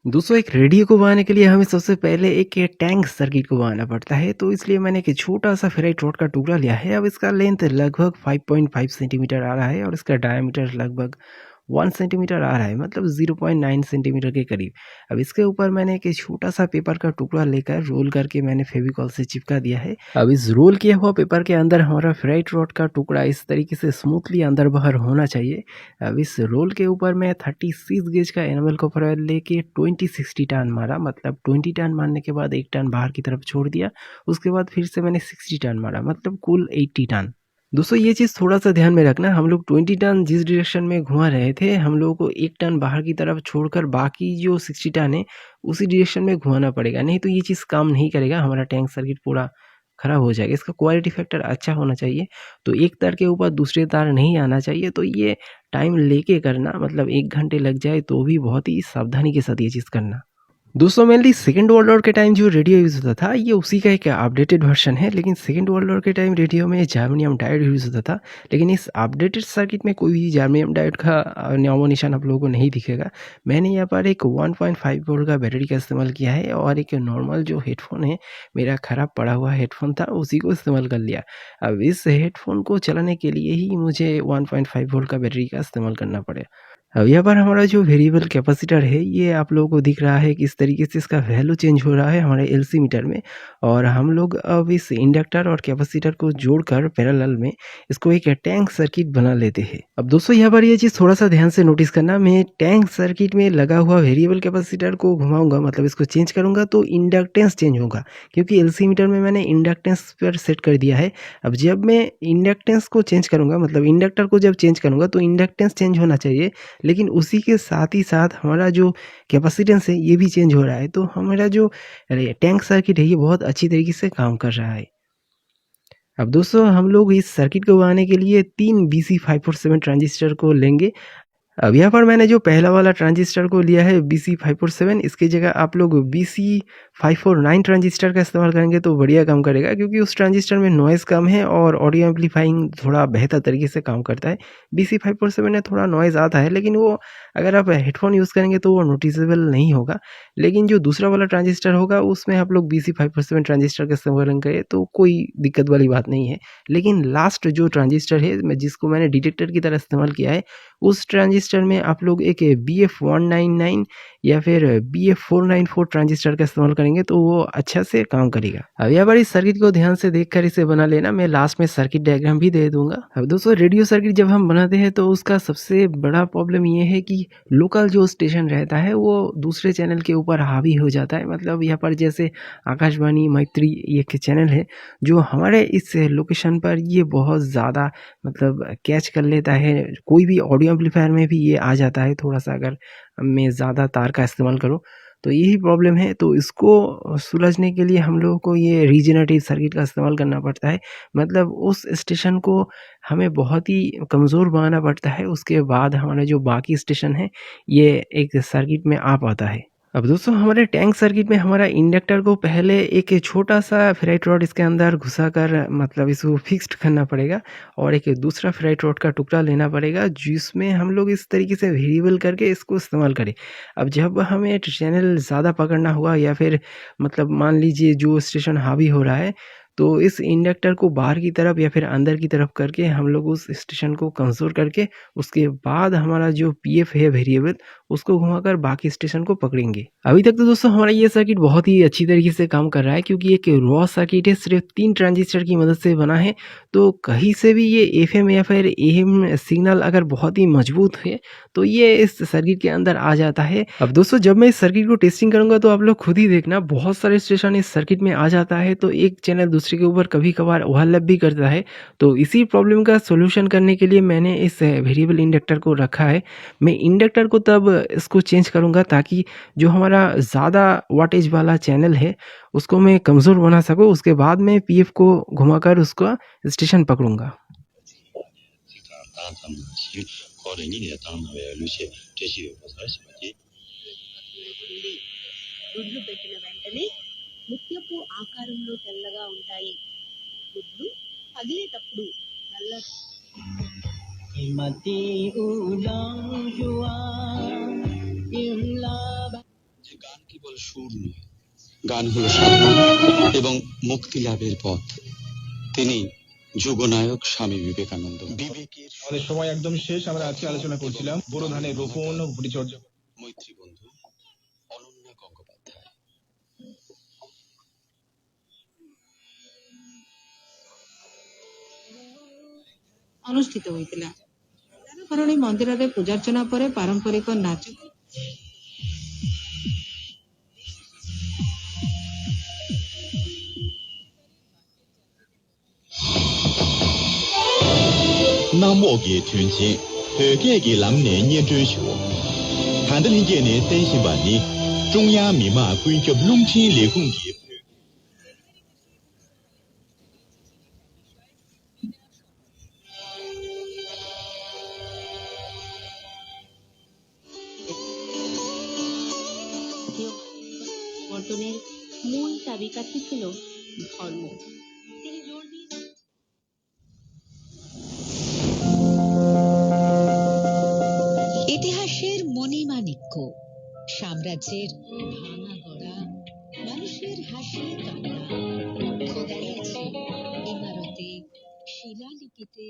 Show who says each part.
Speaker 1: दोस्तों एक रेडियो को बनाने के लिए हमें सबसे पहले एक टैंक सर्किट को बनाना पड़ता है, तो इसलिए मैंने एक छोटा-सा फेराइट रॉड का टुकड़ा लिया है। अब इसका लेंथ लगभग 5.5 सेंटीमीटर आ रहा है और इसका डायमीटर लगभग 1 सेंटीमीटर आ रहा है, मतलब 0.9 सेंटीमीटर के करीब। अब इसके ऊपर मैंने एक छोटा-सा पेपर का टुकड़ा लेकर रोल करके मैंने फेविकॉल से चिपका दिया है। अब इस रोल किया हुआ पेपर के अंदर हमारा फेराइट रॉड का टुकड़ा इस तरीके से स्मूथली अंदर-बाहर होना चाहिए। अब इस रोल के ऊपर मैं 36 गेज का एनामेल कॉपर ऑयल लेके 20-60 टर्न मारा, मतलब 20 टर्न मारने के बाद 1 टर्न बाहर की तरफ छोड़ दिया। उसके बाद फिर से मैंने 60 टर्न मारा, मतलब कुल 80 टर्न। दोस्तों ये चीज़ थोड़ा-सा ध्यान में रखना, हम लोग 20 टर्न जिस डायरेक्शन में घुमा रहे थे, हम लोगों को 1 टर्न बाहर की तरफ छोड़कर बाकी जो 60 टर्न है, उसी डायरेक्शन में घुमाना पड़ेगा, नहीं तो ये चीज़ काम नहीं करेगा, हमारा टैंक सर्किट पूरा खराब हो जाएगा। इसका क्वालिटी फैक्टर अच्छा होना चाहिए, तो एक तार के ऊपर दूसरे तार नहीं आना चाहिए, तो ये टाइम लेके करना, मतलब 1 घंटे लग जाए तो भी बहुत ही सावधानी के साथ ये चीज़ करना। दोस्तों मेनली सेकंड वर्ल्ड वॉर के टाइम जो रेडियो यूज़ होता था, ये उसी का एक अपडेटेड वर्जन है, लेकिन सेकंड वर्ल्ड वॉर के टाइम रेडियो में जर्मेनियम डायोड यूज़ होता था, लेकिन इस अपडेटेड सर्किट में कोई भी जर्मेनियम डायोड का नामो निशान आप लोगों को नहीं दिखेगा। मैंने यहाँ पर एक 1.5 वोल्ट का बैटरी का इस्तेमाल किया है और एक नॉर्मल जो हेडफ़ोन है, मेरा ख़राब पड़ा हुआ हेडफ़ोन था, उसी को इस्तेमाल कर लिया। अब इस हेडफ़ोन को चलाने के लिए ही मुझे 1.5 वोल्ट का बैटरी का इस्तेमाल करना पड़ा। अब यहाँ पर हमारा जो वेरिएबल कैपेसिटर है, ये आप लोगों को दिख रहा है किस तरीके से इसका वैल्यू चेंज हो रहा है हमारे एलसी मीटर में, और हम लोग अब इस इंडक्टर और कैपेसिटर को जोड़कर पैरेलल में इसको एक टैंक सर्किट बना लेते हैं। अब दोस्तों यहाँ पर ये चीज़ थोड़ा-सा ध्यान से नोटिस करना, मैं टैंक सर्किट में लगा हुआ वेरिएबल कैपेसिटर को घुमाऊँगा, मतलब इसको चेंज करूँगा तो इंडक्टेंस चेंज होगा, क्योंकि एलसी मीटर में मैंने इंडक्टेंस पर सेट कर दिया है। अब जब मैं इंडक्टेंस को चेंज करूँगा, मतलब इंडक्टर को जब चेंज करूँगा तो इंडक्टेंस चेंज होना चाहिए, लेकिन उसी के साथ ही साथ हमारा जो कैपेसिटेंस है ये भी चेंज हो रहा है, तो हमारा जो टैंक सर्किट है ये बहुत अच्छी तरीके से काम कर रहा है। अब दोस्तों हम लोग इस सर्किट को बनाने के लिए 3 BC547 ट्रांजिस्टर को लेंगे। अब यहाँ पर मैंने जो पहला वाला ट्रांजिस्टर को लिया है BC547, इसकी जगह आप लोग BC549 ट्रांजिस्टर का इस्तेमाल करेंगे तो बढ़िया काम करेगा, क्योंकि उस ट्रांजिस्टर में नॉइज़ कम है और ऑडियो एम्पलीफाइंग थोड़ा बेहतर तरीके से काम करता है। BC547 में थोड़ा नॉइज़ आता है, लेकिन वो अगर आप हेडफ़ोन यूज़ करेंगे तो वो नोटिसेबल नहीं होगा। लेकिन जो दूसरा वाला ट्रांजिस्टर होगा उसमें आप लोग BC547 ट्रांजिस्टर का इस्तेमाल करेंगे तो कोई दिक्कत वाली बात नहीं है। लेकिन लास्ट जो ट्रांजिस्टर है जिसको मैंने डिटेक्टर की तरह इस्तेमाल किया है, उस ट्रांजिस्टर में आप लोग एक BF199 या फिर BF494 ट्रांजिस्टर का इस्तेमाल करेंगे तो वो अच्छा से काम करेगा। अब यहाँ पर इस सर्किट को ध्यान से देखकर इसे बना लेना, मैं लास्ट में सर्किट डायग्राम भी दे दूंगा। अब दोस्तों रेडियो सर्किट जब हम बनाते हैं तो उसका सबसे बड़ा प्रॉब्लम ये है कि लोकल जो स्टेशन रहता है वो दूसरे चैनल के ऊपर हावी हो जाता है। मतलब यहाँ पर जैसे आकाशवाणी मैत्री एक चैनल है जो हमारे इस लोकेशन पर ये बहुत ज़्यादा मतलब कैच कर लेता है, कोई भी ऑडियो एम्पलीफायर में भी ये आ जाता है, थोड़ा-सा अगर मैं ज़्यादा तार का इस्तेमाल करूँ, तो यही प्रॉब्लम है। तो इसको सुलझने के लिए हम लोगों को ये रीजेनरेटिव सर्किट का इस्तेमाल करना पड़ता है। मतलब उस स्टेशन को हमें बहुत ही कमज़ोर बनाना पड़ता है, उसके बाद हमारा जो बाकी स्टेशन है, ये एक सर्किट में आ पाता है। अब दोस्तों हमारे टैंक सर्किट में हमारा इंडक्टर को पहले एक छोटा-सा फेराइट रॉड इसके अंदर घुसाकर मतलब इसको फिक्स्ड करना पड़ेगा, और एक दूसरा फेराइट रॉड का टुकड़ा लेना पड़ेगा जिसमें हम लोग इस तरीके से वेरिएबल करके इसको इस्तेमाल करें। अब जब हमें चैनल ज़्यादा पकड़ना हुआ या फिर मतलब मान लीजिए जो स्टेशन हावी हो रहा है, तो इस इंडक्टर को बाहर की तरफ या फिर अंदर की तरफ करके हम लोग उस स्टेशन को कमज़ोर करके उसके बाद हमारा जो पीएफ है वेरिएबल, उसको घुमाकर बाकी स्टेशन को पकड़ेंगे। अभी तक तो दोस्तों हमारा ये सर्किट बहुत ही अच्छी तरीके से काम कर रहा है, क्योंकि एक रॉ सर्किट है, सिर्फ 3 ट्रांजिस्टर की मदद से बना है, तो कहीं से भी ये एफएम या फिर एएम सिग्नल अगर बहुत ही मजबूत है तो ये इस सर्किट के अंदर आ जाता है। अब दोस्तों जब मैं इस सर्किट को टेस्टिंग करूंगा तो आप लोग खुद ही देखना, बहुत सारे स्टेशन इस सर्किट में आ जाता है, तो एक चैनल दूसरे के ऊपर कभी कभार ओवरलैप भी करता है। तो इसी प्रॉब्लम का सोल्यूशन करने के लिए मैंने इस वेरिएबल इंडक्टर को रखा है। मैं इंडक्टर को तब इसको चेंज करूंगा ताकि जो हमारा ज़्यादा वाटेज वाला चैनल है उसको मैं कमज़ोर बना सकूँ, उसके बाद मैं पीएफ को घुमाकर उसका स्टेशन पकड़ूंगा।
Speaker 2: గుడ్లు పెట్టిన వెంటనే ముత్యపు ఆకారంలో తెల్లగా ఉంటాయి. గుడ్లు పగిలేటప్పుడు నల్ల
Speaker 3: কেবল সুর নয়, গান হলো সাধনা এবং মুক্তি লাভের পথ। তিনি যুগনায়ক স্বামী বিবেকানন্দ। বিবেকের
Speaker 4: আমাদের সময় একদম শেষ। আমরা আজকে আলোচনা করছিলাম বোরো ধানের রোপণ ও পরিচর্যা।
Speaker 3: মৈত্রী বন্ধু অনন্যা গঙ্গোপাধ্যায়।
Speaker 2: ଅନୁଷ୍ଠିତ ହୋଇଥିଲା। ତାରକରଣୀ ମନ୍ଦିରରେ ପୂଜାର୍ଚ୍ଚନା ପରେ ପାରମ୍ପରିକ ନାଚ
Speaker 5: 那莫给春节，给男年年追求。谈得人家呢担心万呢，中央密码规则龙天来共给。
Speaker 2: বর্তনের মূল চাবিকাঠি ছিল ধর্ম। তিনি জোর দিয়ে
Speaker 6: ইতিহাসের মণিমাণিক্য, সাম্রাজ্যের ভাঙা গড়া, মানুষের হাসি কান্না খোদাই আছে ইমারতে, শিলালিপিতে।